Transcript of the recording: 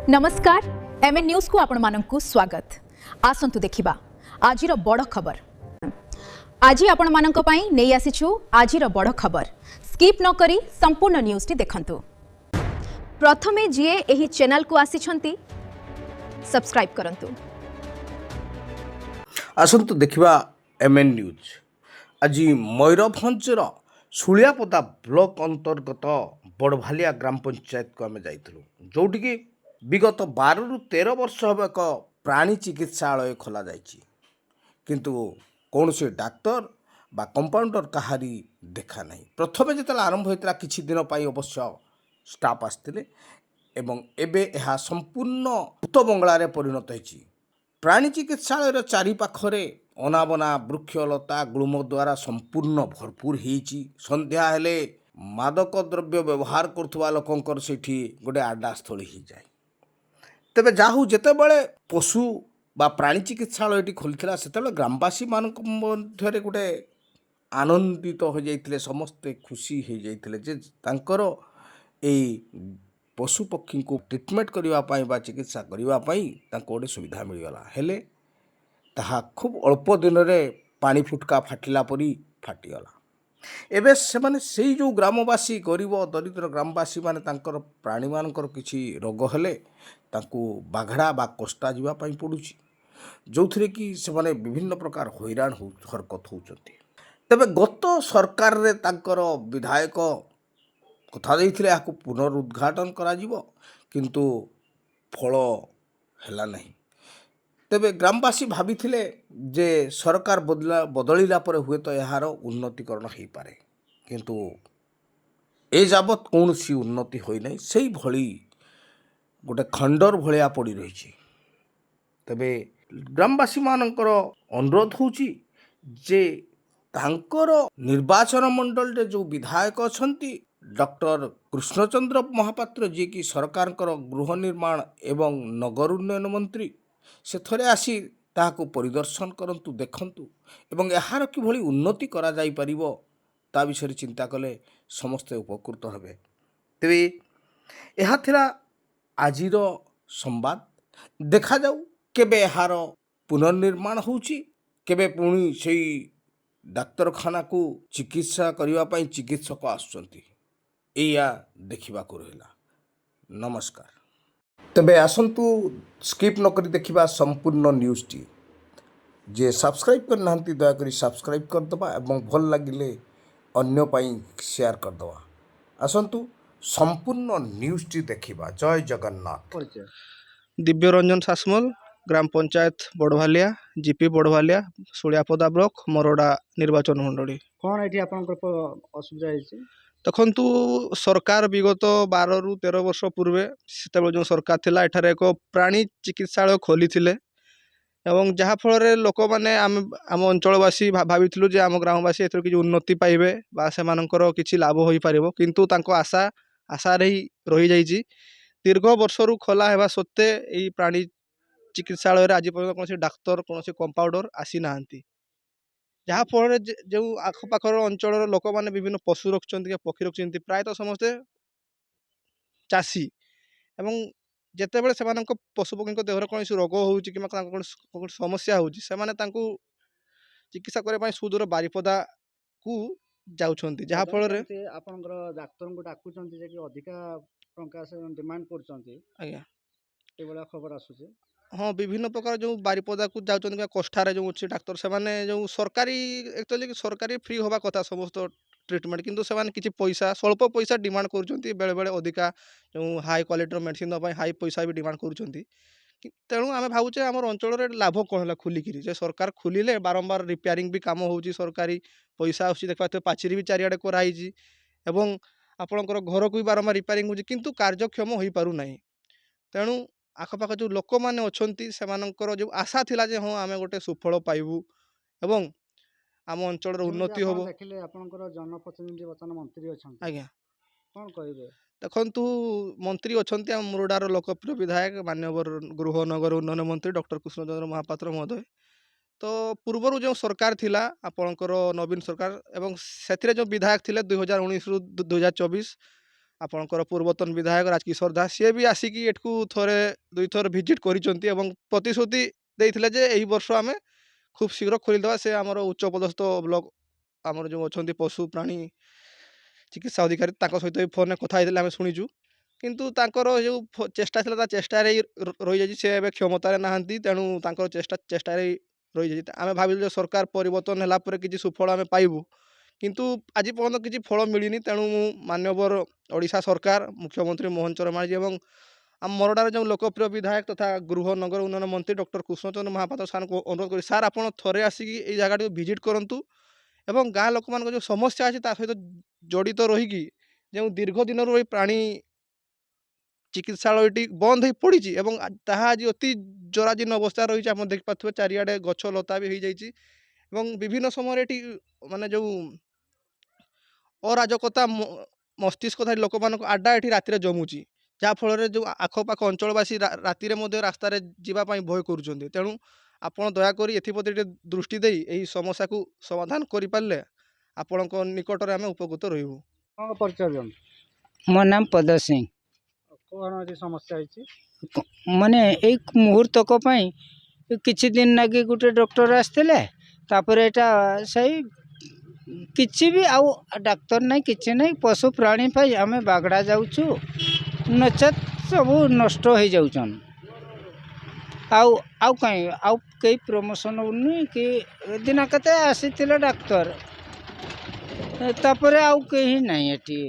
नमस्कार MN news को आपण मानंकु स्वागत। आसंतु देखिबा आजिर बड़ खबर। आज आपण मानंक पई नै आसीछु आजिर बड़ खबर। स्किप न करी संपूर्ण न्यूज टी देखंतु। प्रथमे जिए एही चैनल को आसीछंती सब्सक्राइब करंतु। आसंतु देखिबा एमएन न्यूज। आज मयूरभंजर सुलियापदा ब्लॉक अंतर्गत बड़भालिया ग्राम पंचायत को आम जाइलु, जोटि कि विगत 12 ରୁ 13 वर्ष हम एक प्राणी चिकित्सालय खोल किंतु कौन से डाक्तर बा कंपाउंडर कहारी देखा नहीं। प्रथमे जो आरंभ होता किछि दिन अवश्य स्टाफ आसते एवं एबे यह संपूर्ण भूत बंगलार परिणत होती। प्राणी चिकित्सालय चारिपाखरे अनाबना वृक्षलता गुळ्म द्वारा संपूर्ण भरपूर होती। संध्या हेले मादक द्रव्य व्यवहार करुवा लोकंकर सेठी गोटे आड्डास्थली हो जाए। तेबे जाहू जेतेबेले पशु बा प्राणी चिकित्सालय खोलता से ग्रामवासी मान मध्य गोटे आनंदित हो जाते, समस्ते खुशी हो जाते जे तांकर एई पशु पक्षी को ट्रिटमेंट करने बा चिकित्सा करने गोटे सुविधा मिलगला। हेले ताहा खूब अल्प दिन में पानी फुटका फाटिला परी फाटीगला। एबे से माने सेई जो ग्रामवासी गरीब दरिद्र ग्रामवासी माने तांकर प्राणी मानकर किछि रोग हेले तांकु बाघड़ा बा कष्टा जीवा पई पड़ुछि, जो थरे कि से माने विभिन्न प्रकार हैरान हरकत होउचंती। तबे गत सरकार रे तांकर विधायक कथा देइथिले याकु पुनरुद्घाटन करा जिवो, किंतु फल हेला नहीं। तेबे ग्रामवासी भाविथिले जे सरकार बदलिला पर हुए तो यार उन्नतिकरण हो पारे, किंतु ए जाबत कौन सी उन्नति होई नहीं। सेई भली गोटे खंडर भलिया पड़ी रही। तेबे ग्रामवासी मानकर अनुरोध होची जे तांकर निर्वाचन मंडल रे जो विधायक अछंती डॉक्टर कृष्णचंद्र महापात्र जी की सरकार गृह निर्माण एवं नगर उन्नयन मंत्री से थरे आसी ताहाको परिदर्शन करंतु, देखंतु एवं यार किभली उन्नति करा जाई परिबो ता विषय चिंता कले समस्ते उपकृत हेबे। तेबे यह थिला आजिर संवाद। देखा जाऊ केबे यार पुनर्निर्माण होउची, केबे पुणी सेई डाक्तरखाना को चिकित्सा करिवा पई चिकित्सक आसुचंती, एया देखिबा को रहिला। नमस्कार। तेबे आसंतु स्किप न करी देखिबा संपूर्ण न्यूज टी। जे सब्सक्राइब कर नाहंती दया करी सब्सक्राइब कर दबा एवं भल लागिले अन्य पाई शेयर कर दबा। आसंतु संपूर्ण न्यूज टी देखिबा। जय जगन्नाथ। दिव्य रंजन सासमल, ग्राम पंचायत बड़भालिया, जीपी बड़भालिया, सुलियापदा ब्लॉक, मरोड़ा निर्वाचन मंडली। कौन ये असुविधा है? देखु सरकार विगत 12 ରୁ 13 वर्ष पूर्वे से जो सरकार थिला एठारे एक प्राणी चिकित्सालय खोली थिले एवं जहाँ फल लोक मैंने आम अंचलवासी भाविलु जे आम ग्रामवासी एथर किसी उन्नति पाइबे बा सेमानंकर किछि लाभ हो पारिबो, किंतु तांको आशा आशारे ही रही जाइछि। दीर्घ वर्षरु खोला हेबा सत्ते एई प्राणी चिकित्सालय आज पर्यटन कौन डाक्तर कौन कंपाउंडर आसी नाहांती, जहाँ फल जो आखपाखर अंचल लोक मैंने विभिन्न पशु रखुच्च पक्षी रखुच्च प्रायतः समस्ते चाषी एवं जितेबाला से पशुपक्षी देहर कौन रोग हो समस्या हो चिकित्सा करने सुदूर बारिपदा को जाउछंती, जहाँ फल डाक्तर को डाकुचंती जे कि अधिका टंका से डिमांड करचंती। आज्ञा एबला खबर आसुचे। हाँ, विभिन्न प्रकार जो बारिपदा को जाउछंती कष्टारे जो अच्छे डाक्तर से जो सरकारी एक्चुअली सरकारी फ्री होबा कथा समस्त ट्रिटमेंट, किंतु से किसी पैसा स्वल्प पैसा डिमांड करुँच, बेले बेले अधिका जो हाई क्वालिटी मेडिसिन हाई पैसा भी डिमांड करुँच। तेणु आम भावुचे आम अंचल लाभ कौन है खोलिकी जे सरकार खोलिले बारंबार रिपेयरिंग भी कम हो सरकारी पैसा आस देखा पाचेरी भी चारिआडे कराई एवं आपणकर घर को भी बारंबार रिपेयरिंग हो, किंतु कार्यक्षम हो पारना। तेणु आखपाख जो लोक मैंने अच्छा जो आशा थिला जे हाँ आम गोटे सुफल पाइबू एवं आम अंचल उन्नति हम। देखिले आपनकर जनप्रतिनिधि वर्तमान मंत्री अछंती। आज्ञा कौन कहबे? देखंतु मंत्री अछंती आम मुरुडार लोकप्रिय विधायक माननीय गृह नगर उन्नयन मंत्री डॉक्टर कृष्णचंद्र महापात्र महोदय। तो पूर्वर जो सरकार थिला आपणकर नवीन सरकार एवं से जो विधायक थिले 2019 ରୁ 2024 ଆପଣଙ୍କର ପୂର୍ବତନ ବିଧାୟକ ରାଜକିଶୋର ଦାସ ସିଏ ବି ଆସିକି ଏଠକୁ ଥରେ ଦୁଇଥର ଭିଜିଟ୍ କରିଛନ୍ତି ଏବଂ ପ୍ରତିଶ୍ରୁତି ଦେଇଥିଲେ ଯେ ଏହି ବର୍ଷ ଆମେ ଖୁବ୍ ଶୀଘ୍ର ଖୋଲିଦେବା। ସେ ଆମର ଉଚ୍ଚପଦସ୍ଥ ବ୍ଲକ ଆମର ଯେଉଁ ଅଛନ୍ତି ପଶୁ ପ୍ରାଣୀ ଚିକିତ୍ସା ଅଧିକାରୀ ତାଙ୍କ ସହିତ ବି ଫୋନ୍ରେ କଥା ହେଇଥିଲେ ଆମେ ଶୁଣିଛୁ। କିନ୍ତୁ ତାଙ୍କର ଯେଉଁ ଚେଷ୍ଟା ଥିଲା ତା ଚେଷ୍ଟାରେ ହିଁ ରହିଯାଇଛି। ସେ ଏବେ କ୍ଷମତାରେ ନାହାନ୍ତି, ତେଣୁ ତାଙ୍କର ଚେଷ୍ଟାରେ ହିଁ ରହିଯାଇଛି। ଆମେ ଭାବିଲୁ ଯେ ସରକାର ପରିବର୍ତ୍ତନ ହେଲା ପରେ କିଛି ସୁଫଳ ଆମେ ପାଇବୁ, କିନ୍ତୁ ଆଜି ପର୍ଯ୍ୟନ୍ତ କିଛି ଫଳ ମିଳିନି। ତେଣୁ ମୁଁ ମାନ୍ୟବର ଓଡ଼ିଶା ସରକାର ମୁଖ୍ୟମନ୍ତ୍ରୀ ମୋହନ ଚରଣ ମାଝୀ ଏବଂ ଆମ ମରଡ଼ାର ଯେଉଁ ଲୋକପ୍ରିୟ ବିଧାୟକ ତଥା ଗୃହ ନଗର ଉନ୍ନୟନ ମନ୍ତ୍ରୀ ଡକ୍ଟର କୃଷ୍ଣଚନ୍ଦ୍ର ମହାପାତ୍ର ସାର୍ଙ୍କୁ ଅନୁରୋଧ କରି ସାର୍ ଆପଣ ଥରେ ଆସିକି ଏଇ ଜାଗାଟିକୁ ଭିଜିଟ୍ କରନ୍ତୁ ଏବଂ ଗାଁ ଲୋକମାନଙ୍କ ଯେଉଁ ସମସ୍ୟା ଅଛି ତା ସହିତ ଜଡ଼ିତ ରହିକି ଯେଉଁ ଦୀର୍ଘ ଦିନରୁ ଏଇ ପ୍ରାଣୀ ଚିକିତ୍ସାଳୟଟି ବନ୍ଦ ହେଇ ପଡ଼ିଛି ଏବଂ ତାହା ଆଜି ଅତି ଜରାଜୀର୍ଣ୍ଣ ଅବସ୍ଥାରେ ରହିଛି। ଆପଣ ଦେଖିପାରୁଥିବେ ଚାରିଆଡ଼େ ଗଛ ଲତା ବି ହେଇଯାଇଛି ଏବଂ ବିଭିନ୍ନ ସମୟରେ ଏଠି ମାନେ ଯେଉଁ ଅରାଜକତା ମସ୍ତିଷ୍କଧାରୀ ଲୋକମାନଙ୍କ ଆଡ୍ଡା ଏଠି ରାତିରେ ଜମୁଛି, ଯାହାଫଳରେ ଯେଉଁ ଆଖପାଖ ଅଞ୍ଚଳବାସୀ ରାତିରେ ମଧ୍ୟ ରାସ୍ତାରେ ଯିବା ପାଇଁ ଭୟ କରୁଛନ୍ତି। ତେଣୁ ଆପଣ ଦୟାକରି ଏଥିପ୍ରତି ଟିକେ ଦୃଷ୍ଟି ଦେଇ ଏହି ସମସ୍ୟାକୁ ସମାଧାନ କରିପାରିଲେ ଆପଣଙ୍କ ନିକଟରେ ଆମେ ଉପକୃତ ରହିବୁ। ଆପଣଙ୍କ ପରିଚୟ ଦିଅନ୍ତୁ। ମୋ ନାମ ପଦ ସିଂ। କ'ଣ ଆଜି ସମସ୍ୟା ହେଇଛି? ମାନେ ଏଇ ମୁହୂର୍ତ୍ତକ ପାଇଁ କିଛି ଦିନ ଲାଗି ଗୋଟେ ଡକ୍ଟର ଆସିଥିଲେ, ତାପରେ ଏଇଟା ସେଇ କିଛି ବି ଆଉ ଡାକ୍ତର ନାହିଁ, କିଛି ନାହିଁ। ପଶୁ ପ୍ରାଣୀ ପାଇଁ ଆମେ ବାଗଡ଼ା ଯାଉଛୁ, ନଚେତ୍ ସବୁ ନଷ୍ଟ ହେଇଯାଉଛନ୍। ଆଉ ଆଉ କାହିଁ ଆଉ କେହି ପ୍ରମୋସନ୍ ହେଉନି କି ଦିନ କେତେ ଆସିଥିଲେ ଡାକ୍ତର, ତାପରେ ଆଉ କେହି ନାହିଁ ଏଠି।